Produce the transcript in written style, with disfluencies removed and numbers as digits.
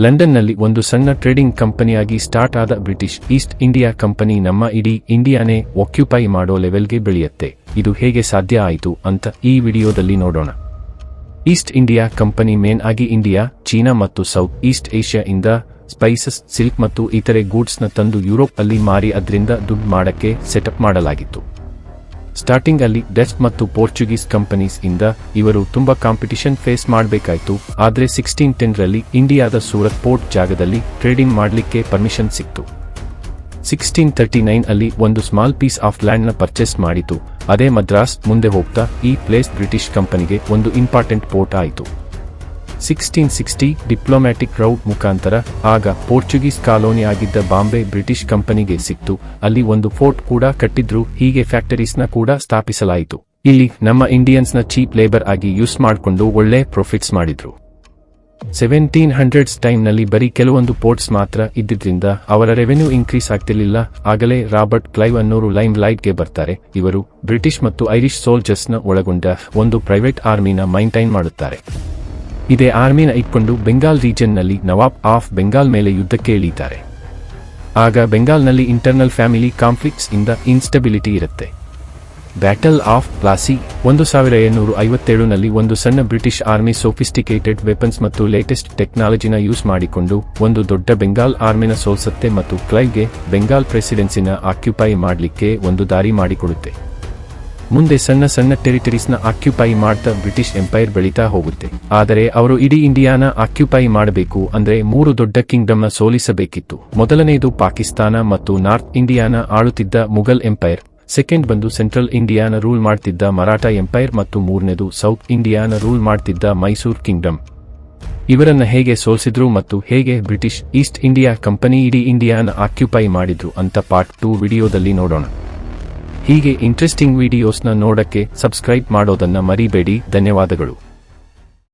ಲಂಡನ್ನಲ್ಲಿ ಒಂದು ಸಣ್ಣ ಟ್ರೇಡಿಂಗ್ ಕಂಪನಿಯಾಗಿ ಸ್ಟಾರ್ಟ್ ಆದ ಬ್ರಿಟಿಷ್ ಈಸ್ಟ್ ಇಂಡಿಯಾ ಕಂಪನಿ ನಮ್ಮ ಇಡೀ ಇಂಡಿಯಾನೇ ಆಕ್ಯುಪೈ ಮಾಡೋ ಲೆವೆಲ್ಗೆ ಬೆಳೆಯುತ್ತೆ. ಇದು ಹೇಗೆ ಸಾಧ್ಯ ಆಯಿತು ಅಂತ ಈ ವಿಡಿಯೋದಲ್ಲಿ ನೋಡೋಣ. ಈಸ್ಟ್ ಇಂಡಿಯಾ ಕಂಪನಿ ಮೇನ್ ಆಗಿ ಇಂಡಿಯಾ, ಚೀನಾ ಮತ್ತು ಸೌತ್ ಈಸ್ಟ್ ಏಷ್ಯಾ ಇಂದ ಸ್ಪೈಸಸ್, ಸಿಲ್ಕ್ ಮತ್ತು ಇತರೆ ಗೂಡ್ಸ್ನ ತಂದು ಯುರೋಪ್ ಅಲ್ಲಿ ಮಾರಿ ಅದರಿಂದ ದುಡ್ಡು ಮಾಡಕ್ಕೆ ಸೆಟಪ್ ಮಾಡಲಾಗಿತ್ತು. ಸ್ಟಾರ್ಟಿಂಗ್ ಅಲ್ಲಿ ಡಚ್ ಮತ್ತು ಪೋರ್ಚುಗೀಸ್ ಕಂಪನೀಸ್ ಇಂದ ಇವರು ತುಂಬಾ ಕಾಂಪಿಟಿಷನ್ ಫೇಸ್ ಮಾಡಬೇಕಾಯ್ತು. ಆದ್ರೆ 1610 ರಲ್ಲಿ ಇಂಡಿಯಾದ ಸೂರತ್ ಪೋರ್ಟ್ ಜಾಗದಲ್ಲಿ ಟ್ರೇಡಿಂಗ್ ಮಾಡಲಿಕ್ಕೆ ಪರ್ಮಿಷನ್ ಸಿಕ್ತು. 1639 ಅಲ್ಲಿ ಒಂದು ಸ್ಮಾಲ್ ಪೀಸ್ ಆಫ್ ಲ್ಯಾಂಡ್ ನ ಪರ್ಚೇಸ್ ಮಾಡಿತು. ಅದೇ ಮದ್ರಾಸ್. ಮುಂದೆ ಹೋಗ್ತಾ ಈ ಪ್ಲೇಸ್ ಬ್ರಿಟಿಷ್ ಕಂಪನಿಗೆ ಒಂದು ಇಂಪಾರ್ಟೆಂಟ್ ಪೋರ್ಟ್ ಆಯಿತು. 1660 ಡಿಪ್ಲೊಮ್ಯಾಟಿಕ್ ರೌಟ್ ಮುಖಾಂತರ ಆಗ ಪೋರ್ಚುಗೀಸ್ ಕಾಲೋನಿ ಆಗಿದ್ದ ಬಾಂಬೆ ಬ್ರಿಟಿಷ್ ಕಂಪನಿಗೆ ಸಿಕ್ತು. ಅಲ್ಲಿ ಒಂದು ಫೋರ್ಟ್ ಕೂಡ ಕಟ್ಟಿದ್ರು. ಹೀಗೆ ಫ್ಯಾಕ್ಟರೀಸ್ನ ಕೂಡ ಸ್ಥಾಪಿಸಲಾಯಿತು. ಇಲ್ಲಿ ನಮ್ಮ ಇಂಡಿಯನ್ಸ್ನ ಚೀಪ್ ಲೇಬರ್ ಆಗಿ ಯೂಸ್ ಮಾಡಿಕೊಂಡು ಒಳ್ಳೆ ಪ್ರಾಫಿಟ್ಸ್ ಮಾಡಿದ್ರು. 1700s ಟೈಮ್ನಲ್ಲಿ ಬರೀ ಕೆಲವೊಂದು ಪೋರ್ಟ್ಸ್ ಮಾತ್ರ ಇದ್ದಿದ್ರಿಂದ ಅವರ ರೆವೆನ್ಯೂ ಇನ್ಕ್ರೀಸ್ ಆಗ್ತಿರ್ಲಿಲ್ಲ. ಆಗಲೇ ರಾಬರ್ಟ್ ಕ್ಲೈವ್ ಅನ್ನೋರು ಲೈಮ್ ಲೈಟ್ಗೆ ಬರ್ತಾರೆ. ಇವರು ಬ್ರಿಟಿಷ್ ಮತ್ತು ಐರಿಷ್ ಸೋಲ್ಜರ್ಸ್ನ ಒಳಗೊಂಡ ಒಂದು ಪ್ರೈವೇಟ್ ಆರ್ಮಿನ ಮೈಂಟೈನ್ ಮಾಡುತ್ತಾರೆ. ಇದೇ ಆರ್ಮಿನ ಇಟ್ಕೊಂಡು ಬೆಂಗಾಲ್ ರೀಜನ್ನಲ್ಲಿ ನವಾಬ್ ಆಫ್ ಬೆಂಗಾಲ್ ಮೇಲೆ ಯುದ್ಧಕ್ಕೆ ಇಳಿತಾರೆ. ಆಗ ಬೆಂಗಾಲ್ನಲ್ಲಿ ಇಂಟರ್ನಲ್ ಫ್ಯಾಮಿಲಿ ಕಾನ್ಫ್ಲಿಕ್ಟ್ಸ್ ಇಂದ ಇನ್ಸ್ಟೆಬಿಲಿಟಿ ಇರುತ್ತೆ. ಬ್ಯಾಟಲ್ ಆಫ್ ಪ್ಲಾಸಿ 1757 ನಲ್ಲಿ ಒಂದು ಸಣ್ಣ ಬ್ರಿಟಿಷ್ ಆರ್ಮಿ ಸೋಫಿಸ್ಟಿಕೇಟೆಡ್ ವೆಪನ್ಸ್ ಮತ್ತು ಲೇಟೆಸ್ಟ್ ಟೆಕ್ನಾಲಜಿನ ಯೂಸ್ ಮಾಡಿಕೊಂಡು ಒಂದು ದೊಡ್ಡ ಬೆಂಗಾಲ್ ಆರ್ಮಿನ ಸೋಲ್ಸತ್ತೆ ಮತ್ತು ಕ್ಲೈವ್ಗೆ ಬೆಂಗಾಲ್ ಪ್ರೆಸಿಡೆನ್ಸಿನ ಆಕ್ಯುಪೈ ಮಾಡಲಿಕ್ಕೆ ಒಂದು ದಾರಿ ಮಾಡಿಕೊಡುತ್ತೆ. ಮುಂದೆ ಸಣ್ಣ ಸಣ್ಣ ಟೆರಿಟರೀಸ್ನ ಆಕ್ಯುಪೈ ಮಾಡ್ತಾ ಬ್ರಿಟಿಷ್ ಎಂಪೈರ್ ಬೆಳೀತಾ ಹೋಗುತ್ತೆ. ಆದರೆ ಅವರು ಇಡೀ ಇಂಡಿಯಾನ ಆಕ್ಯುಪೈ ಮಾಡಬೇಕು ಅಂದ್ರೆ 3 ದೊಡ್ಡ ಕಿಂಗ್ಡಮ್ನ ಸೋಲಿಸಬೇಕಿತ್ತು. ಮೊದಲನೆಯದು ಪಾಕಿಸ್ತಾನ ಮತ್ತು ನಾರ್ತ್ ಇಂಡಿಯಾನ ಆಳುತ್ತಿದ್ದ ಮುಘಲ್ ಎಂಪೈರ್, ಸೆಕೆಂಡ್ ಬಂದು ಸೆಂಟ್ರಲ್ ಇಂಡಿಯಾನ ರೂಲ್ ಮಾಡ್ತಿದ್ದ ಮರಾಠಾ ಎಂಪೈರ್ ಮತ್ತು ಮೂರನೇದು ಸೌತ್ ಇಂಡಿಯಾನ ರೂಲ್ ಮಾಡ್ತಿದ್ದ ಮೈಸೂರ್ ಕಿಂಗ್ಡಮ್. ಇವರನ್ನ ಹೇಗೆ ಸೋಲಿಸಿದ್ರು ಮತ್ತು ಹೇಗೆ ಬ್ರಿಟಿಷ್ ಈಸ್ಟ್ ಇಂಡಿಯಾ ಕಂಪನಿ ಇಡೀ ಇಂಡಿಯಾನ ಆಕ್ಯುಪೈ ಮಾಡಿದ್ರು ಅಂತ ಪಾರ್ಟ್ 2 ವಿಡಿಯೋದಲ್ಲಿ ನೋಡೋಣ. ಹೀಗೆ ಇಂಟ್ರೆಸ್ಟಿಂಗ್ ವಿಡಿಯೋಸ್ನ ನೋಡಕ್ಕೆ ಸಬ್ಸ್ಕ್ರೈಬ್ ಮಾಡೋದನ್ನ ಮರಿಬೇಡಿ. ಧನ್ಯವಾದಗಳು.